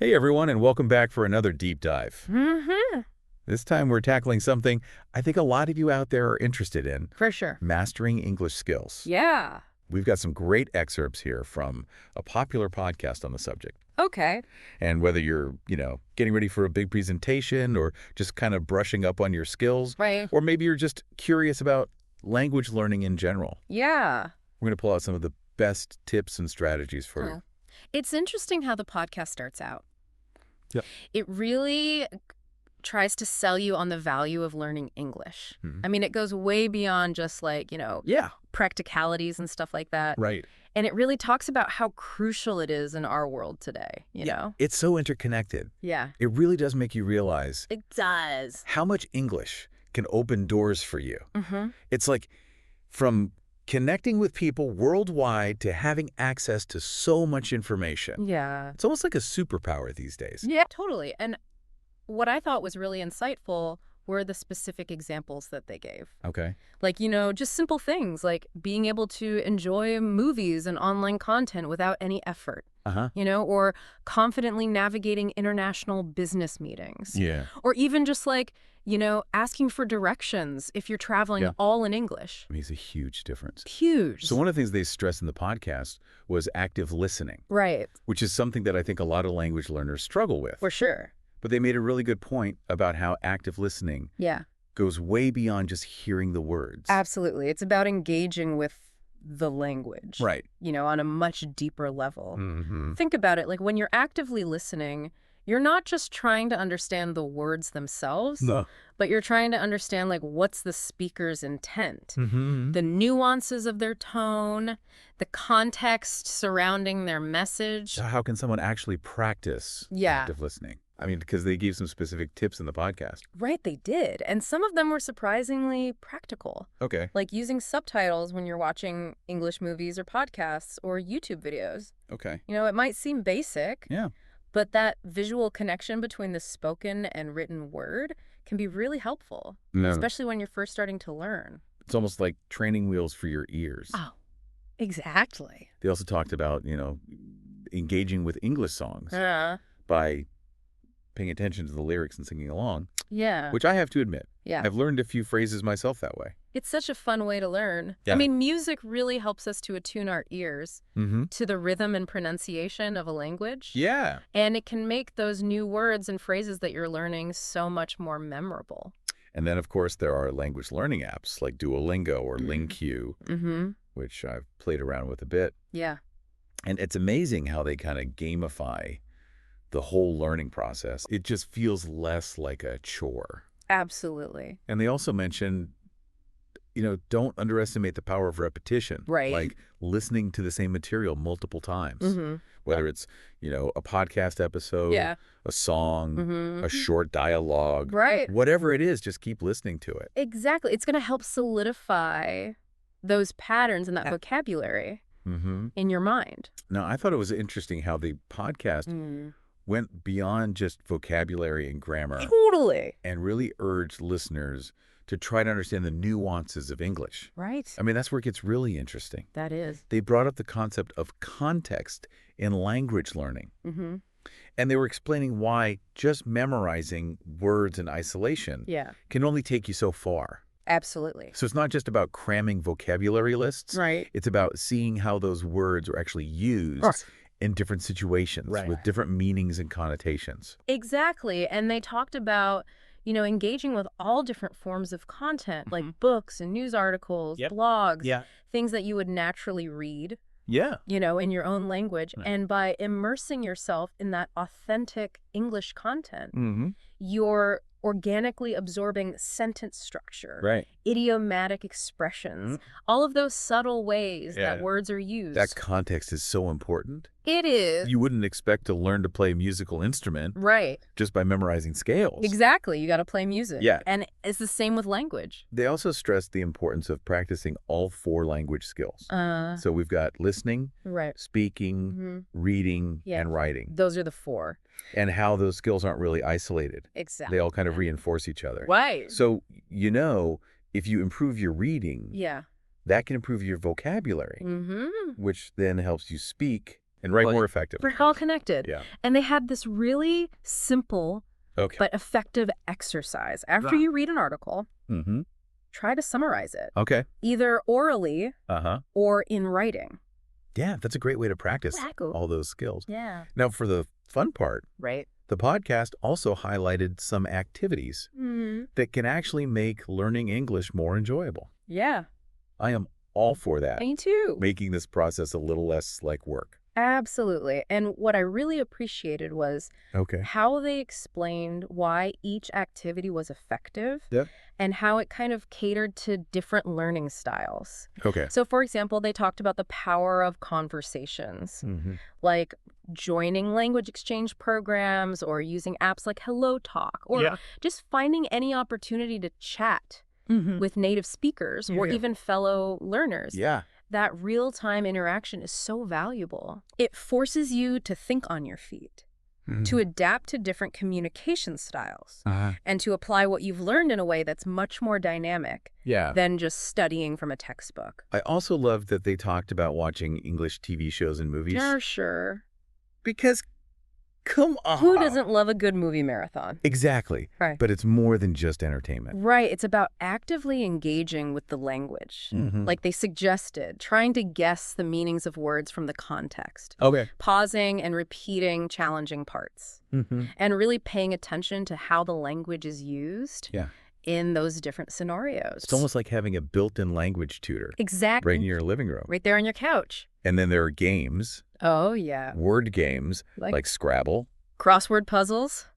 Hey everyone, and welcome back for another deep dive. Mm-hmm. This time we're tackling something I think a lot of you out there are interested in, For sure. mastering English skills. Yeah. We've got some great excerpts here from a popular podcast on the subject. Okay. And whether you're, getting ready for a big presentation or just kind of brushing up on your skills, Right. or maybe you're just curious about language learning in general, Yeah. we're going to pull out some of the best tips and strategies for you. It's interesting how the podcast starts out. Yep. It really tries to sell you on the value of learning English. Mhm. I mean, it goes way beyond just Yeah. practicalities and stuff like that. Right. And it really talks about how crucial it is in our world today, you know? It's so interconnected. Yeah. It really does make you realize It does. how much English can open doors for you. Mm-hmm. It's like from connecting with people worldwide to having access to so much information. Yeah. It's almost like a superpower these days. Yeah, totally. And what I thought was really insightful were the specific examples that they gave. Okay. Like, just simple things like being able to enjoy movies and online content without any effort, Uh-huh. or confidently navigating international business meetings. Yeah. Or even just asking for directions if you're traveling Yeah. all in English. It makes a huge difference. Huge. So one of the things they stressed in the podcast was active listening, Right. which is something that I think a lot of language learners struggle with. For sure. But they made a really good point about how active listening Yeah. goes way beyond just hearing the words. Absolutely. It's about engaging with the language. Right. On a much deeper level. Mm-hmm. Think about it. Like when you're actively listening, you're not just trying to understand the words themselves, No. but you're trying to understand what's the speaker's intent, Mm-hmm. the nuances of their tone, the context surrounding their message. So how can someone actually practice Yeah. active listening? I mean, because they gave some specific tips in the podcast. Right, they did. And some of them were surprisingly practical, Okay. like using subtitles when you're watching English movies or podcasts or YouTube videos. Okay. It might seem basic, Yeah. but that visual connection between the spoken and written word can be really helpful, No. especially when you're first starting to learn. It's almost like training wheels for your ears. Oh, exactly. They also talked about, engaging with English songs by paying attention to the lyrics and singing along, Yeah. which I have to admit, Yeah. I've learned a few phrases myself that way. It's such a fun way to learn. Yeah. I mean, music really helps us to attune our ears Mm-hmm. to the rhythm and pronunciation of a language. Yeah. And it can make those new words and phrases that you're learning so much more memorable. And then, of course, there are language learning apps like Duolingo or LingQ, Mm-hmm. which I've played around with a bit. Yeah. And it's amazing how they kind of gamify the whole learning process. It just feels less like a chore. Absolutely. And they also mentioned, don't underestimate the power of repetition. Right. Like listening to the same material multiple times, Mm-hmm. whether it's, a podcast episode, Yeah. a song, Mm-hmm. a short dialogue, Right. whatever it is, just keep listening to it. Exactly. It's going to help solidify those patterns and that vocabulary Mm-hmm. in your mind. Now, I thought it was interesting how the podcast went beyond just vocabulary and grammar Totally. and really urged listeners to try to understand the nuances of English. Right. I mean, that's where it gets really interesting. That is. They brought up the concept of context in language learning. Mm-hmm. And they were explaining why just memorizing words in isolation Yeah. can only take you so far. Absolutely. So it's not just about cramming vocabulary lists. Right. It's about seeing how those words are actually used Right. in different situations Right. with different meanings and connotations. Exactly. And they talked about, engaging with all different forms of content, like books and news articles, Yep. blogs, things that you would naturally read, Yeah. in your own language. Right. And by immersing yourself in that authentic English content, Mm-hmm. you're organically absorbing sentence structure, Right. idiomatic expressions, all of those subtle ways Yeah. that words are used. That context is so important. It is. You wouldn't expect to learn to play a musical instrument Right. just by memorizing scales. Exactly. You got to play music. Yeah. And it's the same with language. They also stressed the importance of practicing all 4 language skills. So we've got listening, Right. speaking, hmm reading, Yeah. and writing, Those are the 4. and how those skills aren't really isolated. Exactly. They all kind of reinforce each other. Right. So, if you improve your reading, Yeah. that can improve your vocabulary, Mm-hmm. which then helps you speak And write Well, more effectively. We're all connected. Yeah. And they had this really simple Okay. but effective exercise. After Ah. you read an article, Mm-hmm. try to summarize it, Okay. either orally Uh-huh. or in writing. Yeah, that's a great way to practice Wacko. all those skills. Yeah. Now, for the fun part, Right. the podcast also highlighted some activities Mm-hmm. that can actually make learning English more enjoyable. Yeah. I am all for that, Me too. making this process a little less like work. Absolutely. And what I really appreciated was Okay. how they explained why each activity was effective Yeah. and how it kind of catered to different learning styles. Okay. So, for example, they talked about the power of conversations, Mm-hmm. like joining language exchange programs or using apps like HelloTalk, or Yeah. just finding any opportunity to chat Mm-hmm. with native speakers or Yeah. even fellow learners. Yeah. That real-time interaction is so valuable. It forces you to think on your feet, to adapt to different communication styles, Uh-huh. and to apply what you've learned in a way that's much more dynamic Yeah. than just studying from a textbook. I also loved that they talked about watching English TV shows and movies. Yeah, sure. Because, come on. Who doesn't love a good movie marathon? Exactly. Right. But it's more than just entertainment. Right. It's about actively engaging with the language. Mhm. Like they suggested, trying to guess the meanings of words from the context, Okay. pausing and repeating challenging parts, Mm-hmm. and really paying attention to how the language is used Yeah. in those different scenarios. It's almost like having a built-in language tutor Exactly. right in your living room. Right there on your couch. And then there are games, Oh, yeah. word games, Like- like Scrabble. Crossword puzzles.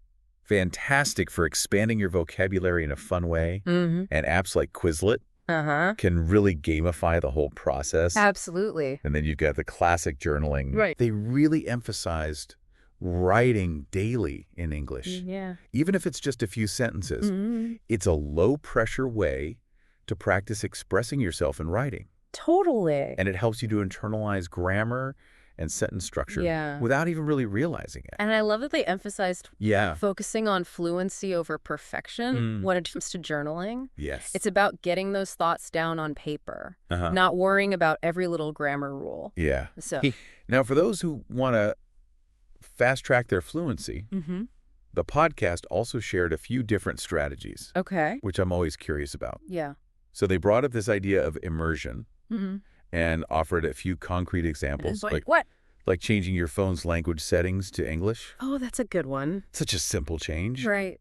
Fantastic for expanding your vocabulary in a fun way. Mm-hmm. And apps like Quizlet Uh-huh. can really gamify the whole process. Absolutely. And then you've got the classic journaling. Right. They really emphasized writing daily in English. Yeah. Even if it's just a few sentences, Mm-hmm. it's a low-pressure way to practice expressing yourself in writing. Totally. And it helps you to internalize grammar and sentence structure Yeah. without even really realizing it. And I love that they emphasized Yeah. focusing on fluency over perfection Mm. when it comes to journaling. Yes. It's about getting those thoughts down on paper, Uh-huh. not worrying about every little grammar rule. Yeah. So, Now, for those who want to fast-track their fluency, mm-hmm. the podcast also shared a few different strategies, Okay. which I'm always curious about. Yeah. So they brought up this idea of immersion Mm-hmm. and offered a few concrete examples, What? like changing your phone's language settings to English. Oh, that's a good one. Such a simple change, Right.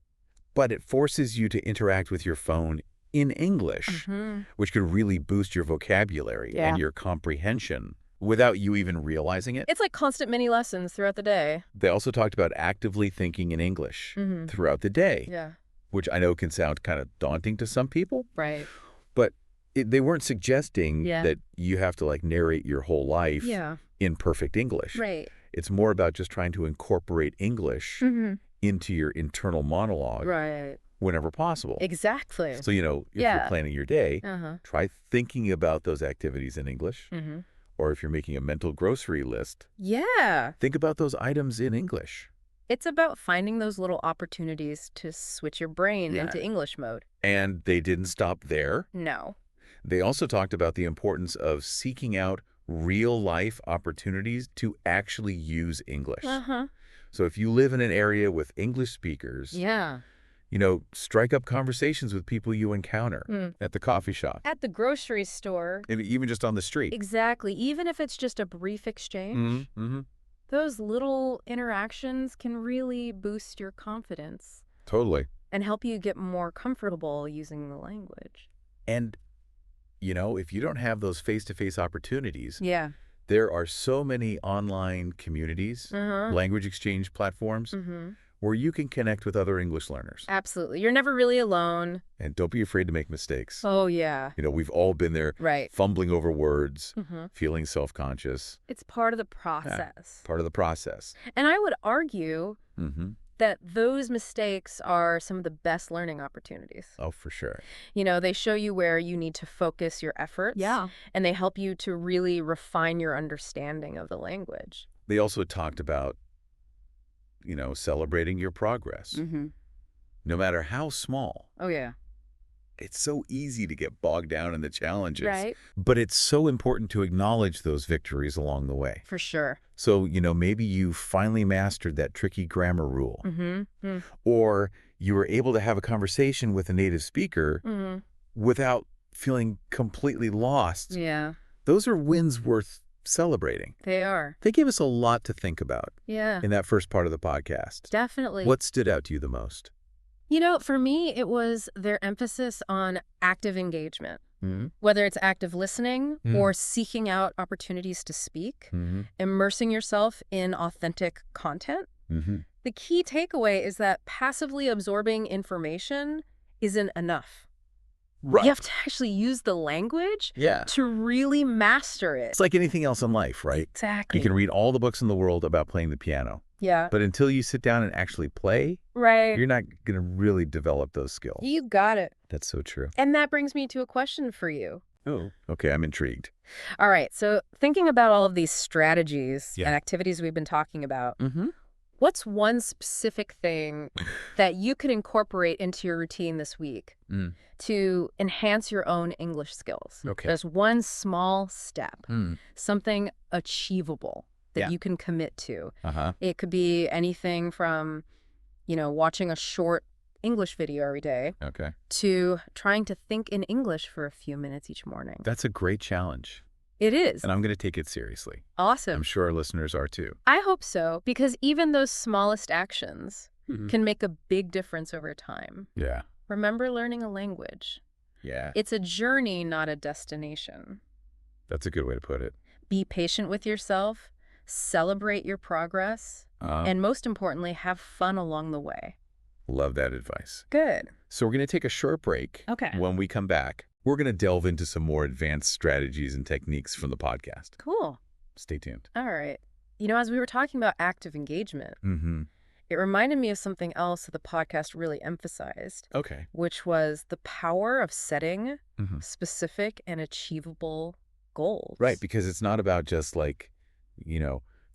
but it forces you to interact with your phone in English, Mm-hmm. which could really boost your vocabulary Yeah. and your comprehension without you even realizing it. It's like constant mini lessons throughout the day. They also talked about actively thinking in English Mm-hmm. throughout the day, Yeah. which I know can sound kind of daunting to some people, Right. but they weren't suggesting Yeah. that you have to like narrate your whole life Yeah. in perfect English. Right. It's more about just trying to incorporate English Mm-hmm. into your internal monologue Right. whenever possible. Exactly. So, if Yeah. you're planning your day, Uh-huh. try thinking about those activities in English. Mm-hmm. Or if you're making a mental grocery list, Yeah. think about those items in English. It's about finding those little opportunities to switch your brain Yeah. into English mode. And they didn't stop there. No. They also talked about the importance of seeking out real-life opportunities to actually use English. Uh-huh. So if you live in an area with English speakers, Yeah. strike up conversations with people you encounter Mm. at the coffee shop, At the grocery store. and even just on the street. Exactly. Even if it's just a brief exchange, Mm-hmm. those little interactions can really boost your confidence Totally. and help you get more comfortable using the language. And, if you don't have those face-to-face opportunities, Yeah. there are so many online communities, Uh-huh. language exchange platforms, Mm-hmm. where you can connect with other English learners. Absolutely. You're never really alone. And don't be afraid to make mistakes. Oh, yeah. We've all been there, Right. fumbling over words, Mm-hmm. feeling self-conscious, It's part of the process. part of the process. And I would argue Mm-hmm. that those mistakes are some of the best learning opportunities. Oh, for sure. They show you where you need to focus your efforts. And they help you to really refine your understanding of the language. They also talked about, celebrating your progress, Mm-hmm. no matter how small. Oh, yeah. It's so easy to get bogged down in the challenges. Right. But it's so important to acknowledge those victories along the way. For sure. So, maybe you finally mastered that tricky grammar rule. Mm-hmm. Or you were able to have a conversation with a native speaker Mm-hmm. without feeling completely lost. Yeah, Those are wins worth celebrating. they are. They gave us a lot to think about Yeah, in that first part of the podcast. definitely. What stood out to you the most? For me, it was their emphasis on active engagement. Mm-hmm. Whether it's active listening Mm. or seeking out opportunities to speak, Mm-hmm. immersing yourself in authentic content. Mm-hmm. The key takeaway is that passively absorbing information isn't enough. Right. You have to actually use the language Yeah. to really master it. It's like anything else in life, right? Exactly. You can read all the books in the world about playing the piano, Yeah. but until you sit down and actually play, Right. you're not going to really develop those skills. You got it. That's so true. And that brings me to a question for you. Oh. Okay, I'm intrigued. All right. So thinking about all of these strategies Yeah. and activities we've been talking about, Mm-hmm. what's one specific thing that you could incorporate into your routine this week Mm. to enhance your own English skills? Okay. There's one small step, Mm. something achievable that Yeah. you can commit to. Uh-huh. It could be anything from, watching a short English video every day Okay. to trying to think in English for a few minutes each morning. That's a great challenge, It is. and I'm going to take it seriously. Awesome. I'm sure our listeners are too. I hope so, because even those smallest actions Mhm. can make a big difference over time. Yeah. Remember learning a language. Yeah. It's a journey, not a destination. That's a good way to put it. Be patient with yourself, celebrate your progress, and most importantly, have fun along the way. Love that advice. Good. So we're going to take a short break. Okay. When we come back, we're going to delve into some more advanced strategies and techniques from the podcast. Cool. Stay tuned. All right. As we were talking about active engagement, Mm-hmm. it reminded me of something else that the podcast really emphasized, Okay. which was the power of setting Mhm. specific and achievable goals. Right, because it's not about just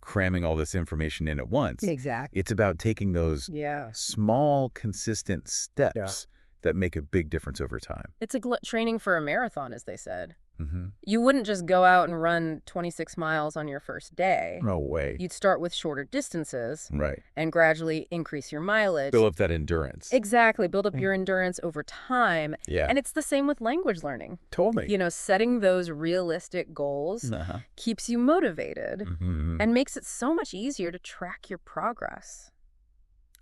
cramming all this information in at once. Exactly. It's about taking those Yeah. small, consistent steps that make a big difference over time. It's training for a marathon, as they said. Mm-hmm. You wouldn't just go out and run 26 miles on your first day. No way. You'd start with shorter distances Right. and gradually increase your mileage. Build up that endurance. Exactly. Build up your endurance over time. Yeah. And it's the same with language learning. Totally. Setting those realistic goals Uh-huh. keeps you motivated Mm-hmm. and makes it so much easier to track your progress.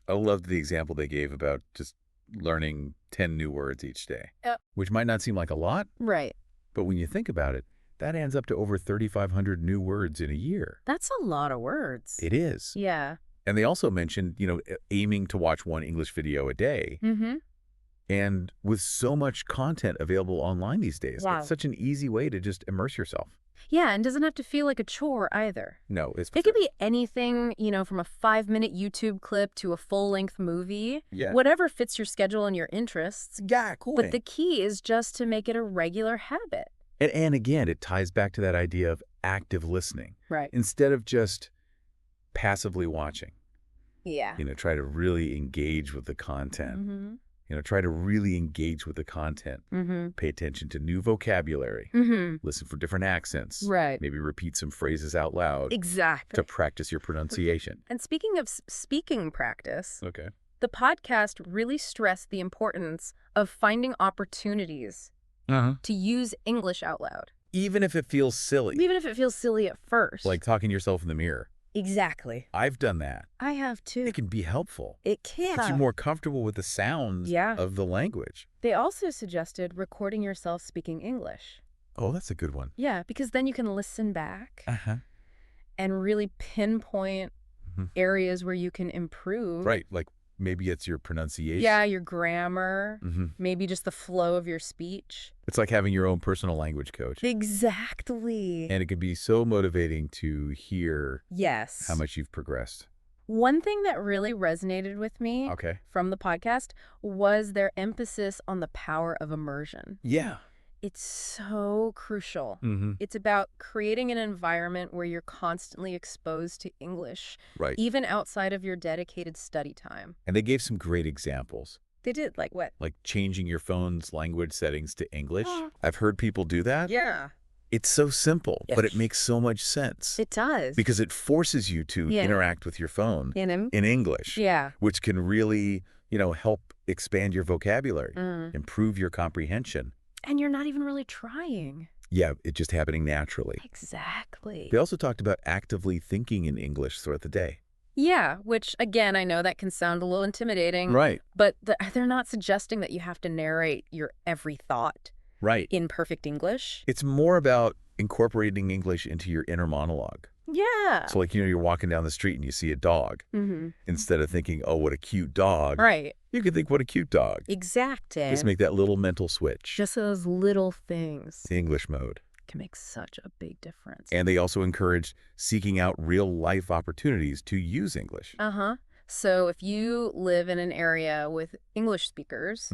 I loved the example they gave about just learning 10 new words each day, Yep. which might not seem like a lot, Right. but when you think about it, that adds up to over 3,500 new words in a year. That's a lot of words. It is. Yeah. And they also mentioned, aiming to watch one English video a day. Mm-hmm. And with so much content available online these days, Wow. it's such an easy way to just immerse yourself. Yeah, and doesn't have to feel like a chore either. No, it's It could be anything, from a 5-minute YouTube clip to a full-length movie. Yeah. Whatever fits your schedule and your interests. Yeah, cool. But the key is just to make it a regular habit. And again, it ties back to that idea of active listening. Right. Instead of just passively watching, Yeah. try to really engage with the content. Mm-hmm. Try to really engage with the content. Mm-hmm. Pay attention to new vocabulary. Mm-hmm. Listen for different accents. Right. Maybe repeat some phrases out loud Exactly. to practice your pronunciation. And speaking of speaking practice, Okay. the podcast really stressed the importance of finding opportunities Uh-huh. to use English out loud. Even if it feels silly, Even if it feels silly at first. like talking to yourself in the mirror. Exactly. I've done that. I have too. It can be helpful. It can. Gets you more comfortable with the sounds Yeah. of the language. They also suggested recording yourself speaking English. Oh, that's a good one. Yeah, because then you can listen back Uh-huh. and really pinpoint Mhm. areas where you can improve. Right, like maybe it's your pronunciation. Yeah, your grammar, hmm maybe just the flow of your speech. It's like having your own personal language coach. Exactly. And it can be so motivating to hear Yes. how much you've progressed. One thing that really resonated with me Okay. from the podcast was their emphasis on the power of immersion. Yeah. It's so crucial. Mm-hmm. It's about creating an environment where you're constantly exposed to English, Right. even outside of your dedicated study time. And they gave some great examples, They did, like what? like changing your phone's language settings to English. Oh. I've heard people do that. Yeah. It's so simple, but it Yes. makes so much sense It does. because it forces you to Yeah. interact with your phone In him? in English, Yeah. which can really, help expand your vocabulary, Mm. improve your comprehension. And you're not even really trying. Yeah, it's just happening naturally. Exactly. They also talked about actively thinking in English throughout the day. Yeah, which, again, I know that can sound a little intimidating. Right. But they're not suggesting that you have to narrate your every thought Right. in perfect English. It's more about incorporating English into your inner monologue. Yeah. So like, you're walking down the street and you see a dog. Mm-hmm. Instead of thinking, oh, what a cute dog, Right. you can think, what a cute dog. Exactly. Just make that little mental switch. Just those little things The English mode. can make such a big difference. And they also encourage seeking out real-life opportunities to use English. Uh-huh. So if you live in an area with English speakers,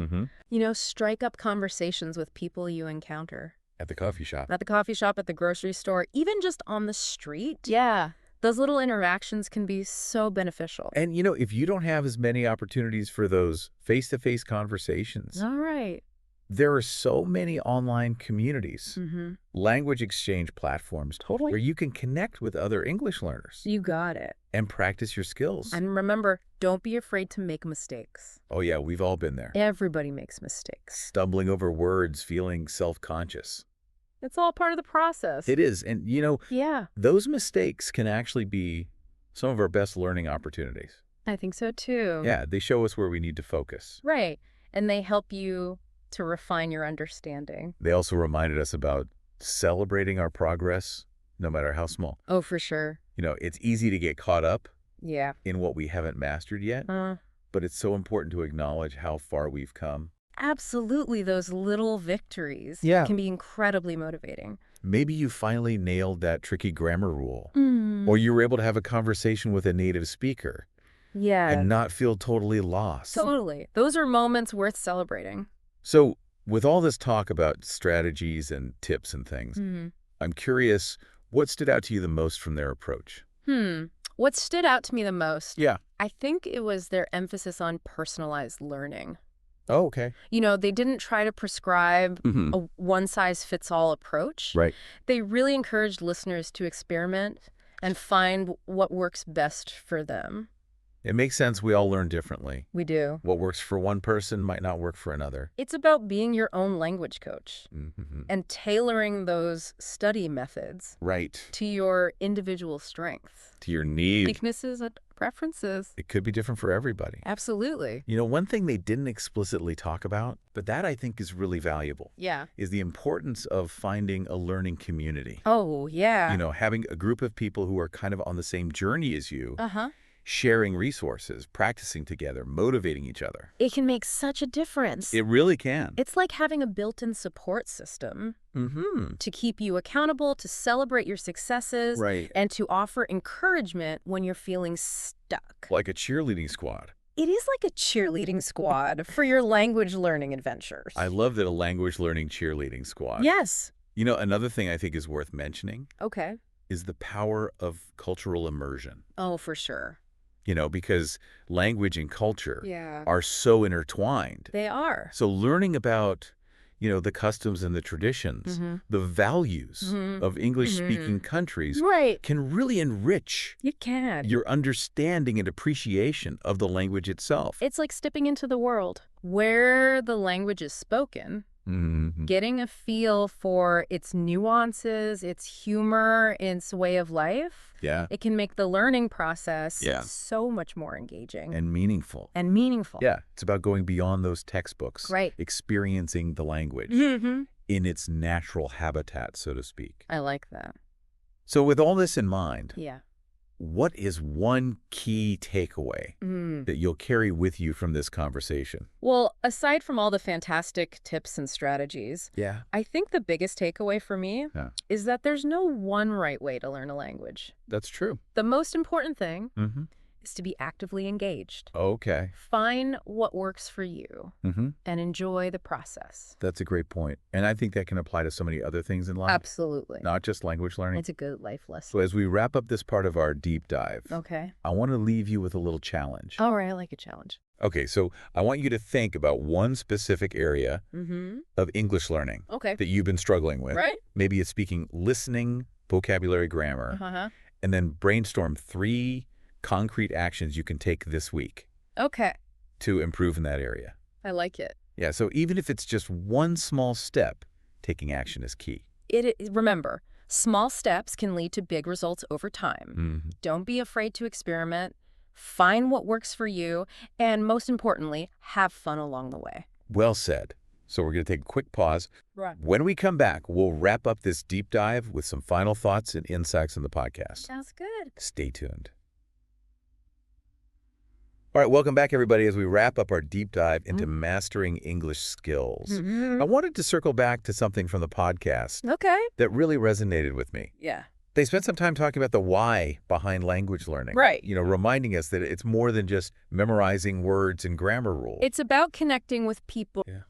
strike up conversations with people you encounter. At the coffee shop. At the coffee shop, at the grocery store, even just on the street. Yeah. Those little interactions can be so beneficial. And, if you don't have as many opportunities for those face-to-face conversations, All right. there are so many online communities, Mm-hmm. language exchange platforms, Totally. where you can connect with other English learners You got it. and practice your skills. And remember, don't be afraid to make mistakes. Oh, yeah, we've all been there. Everybody makes mistakes. Stumbling over words, feeling self-conscious. It's all part of the process. It is. And, Yeah, those mistakes can actually be some of our best learning opportunities. I think so too. Yeah, they show us where we need to focus. Right. And they help you to refine your understanding. They also reminded us about celebrating our progress, no matter how small. Oh, for sure. It's easy to get caught up Yeah. in what we haven't mastered yet, but it's so important to acknowledge how far we've come. Absolutely. Those little victories Yeah. can be incredibly motivating. Maybe you finally nailed that tricky grammar rule, Mm. or you were able to have a conversation with a native speaker Yeah. and not feel totally lost. Totally. Those are moments worth celebrating. So, with all this talk about strategies and tips and things, Mm. I'm curious, what stood out to you the most from their approach? What stood out to me the most, Yeah. I think it was their emphasis on personalized learning. Oh, okay. They didn't try to prescribe a one-size-fits-all approach. Right. They really encouraged listeners to experiment and find what works best for them. It makes sense we all learn differently. We do. What works for one person might not work for another. It's about being your own language coach Mm-hmm. and tailoring those study methods Right. to your individual strengths, To your needs. weaknesses, and preferences. It could be different for everybody. Absolutely. One thing they didn't explicitly talk about, but that I think is really valuable, Yeah. is the importance of finding a learning community. Oh, yeah. Having a group of people who are kind of on the same journey as you, Uh-huh. sharing resources, practicing together, motivating each other. It can make such a difference. It really can. It's like having a built-in support system to keep you accountable, to celebrate your successes, Right. and to offer encouragement when you're feeling stuck. Like a cheerleading squad. It is like a cheerleading squad for your language learning adventures. I love that, a language learning cheerleading squad. Yes. Another thing I think is worth mentioning Okay. is the power of cultural immersion. Oh, for sure. Because language and culture Yeah. are so intertwined. They are. So learning about, the customs and the traditions, the values of English-speaking countries Right. can really enrich You can. your understanding and appreciation of the language itself. It's like stepping into the world where the language is spoken, Mhm. getting a feel for its nuances, its humor, its way of life. Yeah. It can make the learning process Yeah. so much more engaging And meaningful. and meaningful. Yeah. It's about going beyond those textbooks. Right. Experiencing the language Mm-hmm. in its natural habitat, so to speak. I like that. So with all this in mind, Yeah. what is one key takeaway that you'll carry with you from this conversation? Well, aside from all the fantastic tips and strategies, Yeah. I think the biggest takeaway for me Yeah. is that there's no one right way to learn a language. That's true. The most important thing Mm-hmm. is to be actively engaged. Okay. Find what works for you Mm-hmm. and enjoy the process. That's a great point. And I think that can apply to so many other things in life, Absolutely. not just language learning. It's a good life lesson. So as we wrap up this part of our deep dive, Okay. I want to leave you with a little challenge. All right, I like a challenge. Okay, so I want you to think about one specific area Mm-hmm. of English learning Okay. that you've been struggling with. Right? Maybe it's speaking, listening, vocabulary, grammar, Uh-huh. and then brainstorm 3 concrete actions you can take this week Okay. to improve in that area. I like it. Yeah, so even if it's just one small step, taking action is key. Remember, small steps can lead to big results over time. Mhm. Don't be afraid to experiment. Find what works for you. And most importantly, have fun along the way. Well said. So we're going to take a quick pause. Right. When we come back, we'll wrap up this deep dive with some final thoughts and insights in the podcast. Sounds good. Stay tuned. All right, welcome back, everybody, as we wrap up our deep dive into mastering English skills. Mm-hmm. I wanted to circle back to something from the podcast Okay. that really resonated with me. Yeah. They spent some time talking about the why behind language learning. Right. You know, reminding us that it's more than just memorizing words and grammar rules. It's about connecting with people. Yeah,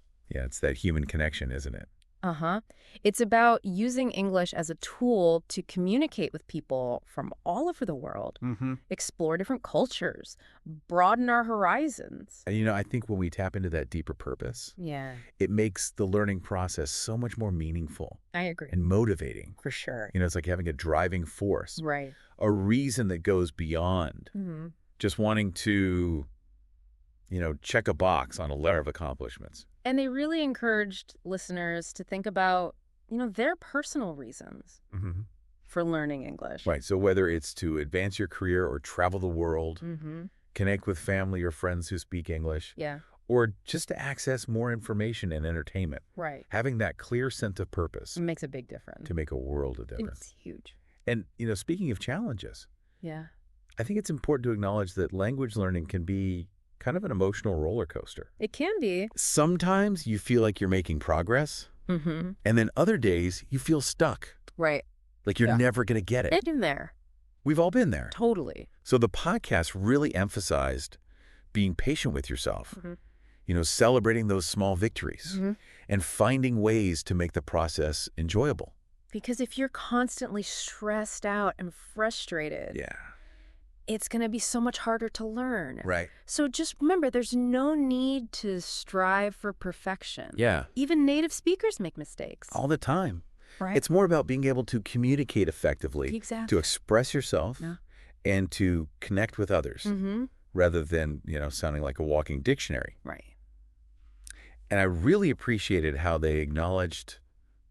it's that human connection, isn't it? Uh-huh. It's about using English as a tool to communicate with people from all over the world, Mm-hmm. explore different cultures, broaden our horizons. And, you know, I think when we tap into that deeper purpose, Yeah, it makes the learning process so much more meaningful I agree. and motivating. For sure. You know, it's like having a driving force, Right. a reason that goes beyond Mm-hmm. just wanting to, you know, check a box on a letter of accomplishments. And they really encouraged listeners to think about, their personal reasons Mm-hmm. for learning English. Right. So whether it's to advance your career or travel the world, Mm-hmm. connect with family or friends who speak English, Yeah, or just to access more information and entertainment, right. having that clear sense of purpose It makes a big difference. to make a world of difference. It's huge. And, you know, speaking of challenges, Yeah. I think it's important to acknowledge that language learning can be kind of an emotional roller coaster. It can be. Sometimes you feel like you're making progress, Mm-hmm. and then other days you feel stuck, Right. like you're Yeah. never going to get it. It's in there. We've all been there. Totally. So the podcast really emphasized being patient with yourself, Mhm. you know, celebrating those small victories Mm-hmm. and finding ways to make the process enjoyable. Because if you're constantly stressed out and frustrated, Yeah. it's going to be so much harder to learn. Right. So just remember, there's no need to strive for perfection. Yeah. Even native speakers make mistakes. All the time. Right? It's more about being able to communicate effectively, Exactly. to express yourself, Yeah. and to connect with others, Mm-hmm. rather than, you know, sounding like a walking dictionary. Right. And I really appreciated how they acknowledged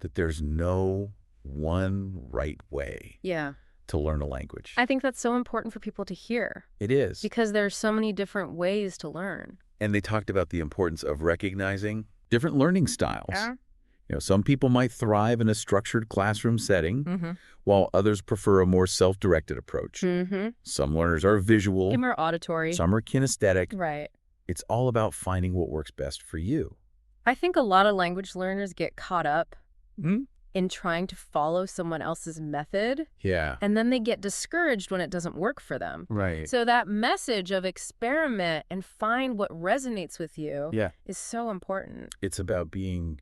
that there's no one right way Yeah. to learn a language. I think that's so important for people to hear It is. because there's so many different ways to learn. And they talked about the importance of recognizing different learning styles. You know, some people might thrive in a structured classroom setting, Mm-hmm. while others prefer a more self-directed approach. Mm-hmm. Some learners are visual, Give 'em our auditory. some are kinesthetic. Right. It's all about finding what works best for you. I think a lot of language learners get caught up Hmm? in trying to follow someone else's method, Yeah. and then they get discouraged when it doesn't work for them. Right. So that message of experiment and find what resonates with you Yeah. is so important. It's about being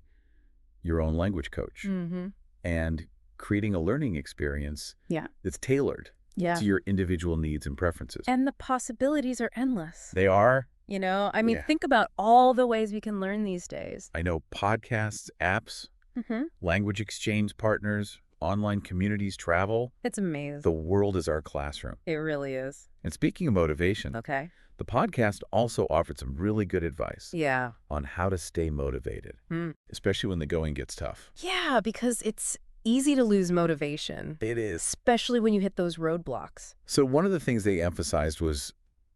your own language coach Mm-hmm. and creating a learning experience Yeah. that's tailored Yeah. to your individual needs and preferences. And the possibilities are endless. They are. I mean, Yeah. think about all the ways we can learn these days. I know podcasts, apps, Mm-hmm. language exchange partners, online communities, travel. It's amazing. The world is our classroom. It really is. And speaking of motivation, Okay. the podcast also offered some really good advice Yeah. on how to stay motivated, Mm. especially when the going gets tough. Yeah, because it's easy to lose motivation, It is. especially when you hit those roadblocks. So one of the things they emphasized was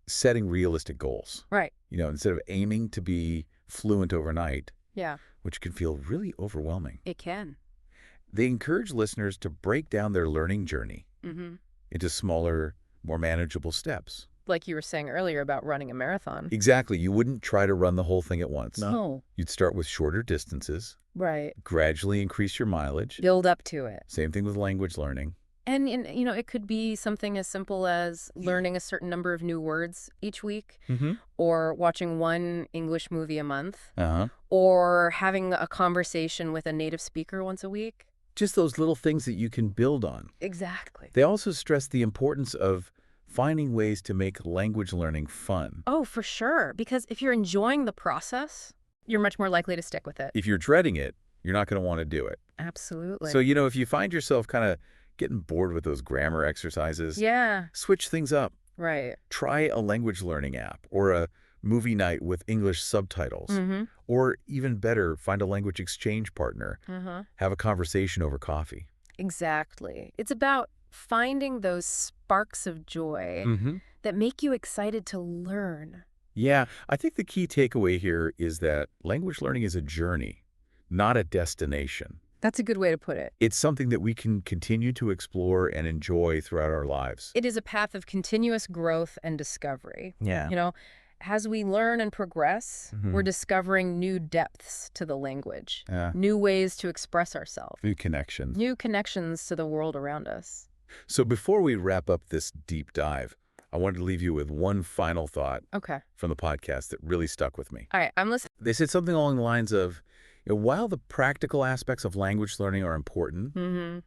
setting realistic goals. Right. You know, instead of aiming to be fluent overnight, Yeah, which can feel really overwhelming, it can. they encourage listeners to break down their learning journey Mm-hmm. into smaller, more manageable steps. Like you were saying earlier about running a marathon. Exactly. You wouldn't try to run the whole thing at once. No. You'd start with shorter distances, Right. gradually increase your mileage. Build up to it. Same thing with language learning. And, it could be something as simple as learning a certain number of new words each week, Mm-hmm. or watching one English movie a month, Uh-huh. or having a conversation with a native speaker once a week. Just those little things that you can build on. Exactly. They also stress the importance of finding ways to make language learning fun. Oh, for sure. Because if you're enjoying the process, you're much more likely to stick with it. If you're dreading it, you're not going to want to do it. Absolutely. So, if you find yourself kind of getting bored with those grammar exercises, Yeah, switch things up. right. Try a language learning app or a movie night with English subtitles. Mm-hmm. Or even better, find a language exchange partner. Uh-huh. Have a conversation over coffee. Exactly. It's about finding those sparks of joy Mm-hmm. that make you excited to learn. Yeah, I think the key takeaway here is that language learning is a journey, not a destination. That's a good way to put it. It's something that we can continue to explore and enjoy throughout our lives. It is a path of continuous growth and discovery. Yeah. As we learn and progress, Mhm. we're discovering new depths to the language, Yeah. new ways to express ourselves, New connections. new connections to the world around us. So before we wrap up this deep dive, I wanted to leave you with one final thought Okay. from the podcast that really stuck with me. All right, I'm listening. They said something along the lines of, while the practical aspects of language learning are important, Mm-hmm.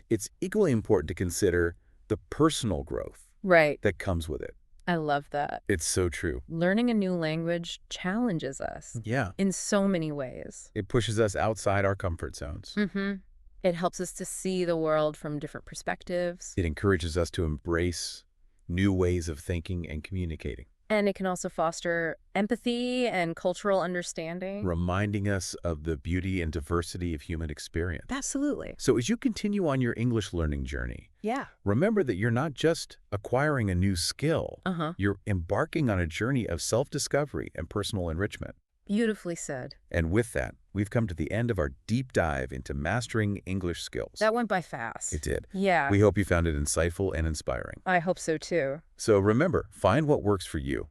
it's equally important to consider the personal growth Right. that comes with it. I love that. It's so true. Learning a new language challenges us Yeah. in so many ways. It pushes us outside our comfort zones. Mm-hmm. It helps us to see the world from different perspectives. It encourages us to embrace new ways of thinking and communicating, And it can also foster empathy and cultural understanding. reminding us of the beauty and diversity of human experience. Absolutely. So as you continue on your English learning journey, Yeah. remember that you're not just acquiring a new skill, Uh-huh. you're embarking on a journey of self-discovery and personal enrichment. Beautifully said. And with that, we've come to the end of our deep dive into mastering English skills. That went by fast. It did. Yeah. We hope you found it insightful and inspiring. I hope so too. So remember, find what works for you.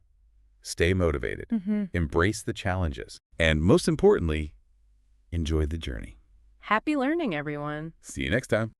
Stay motivated. Mm-hmm. Embrace the challenges. And most importantly, enjoy the journey. Happy learning, everyone. See you next time.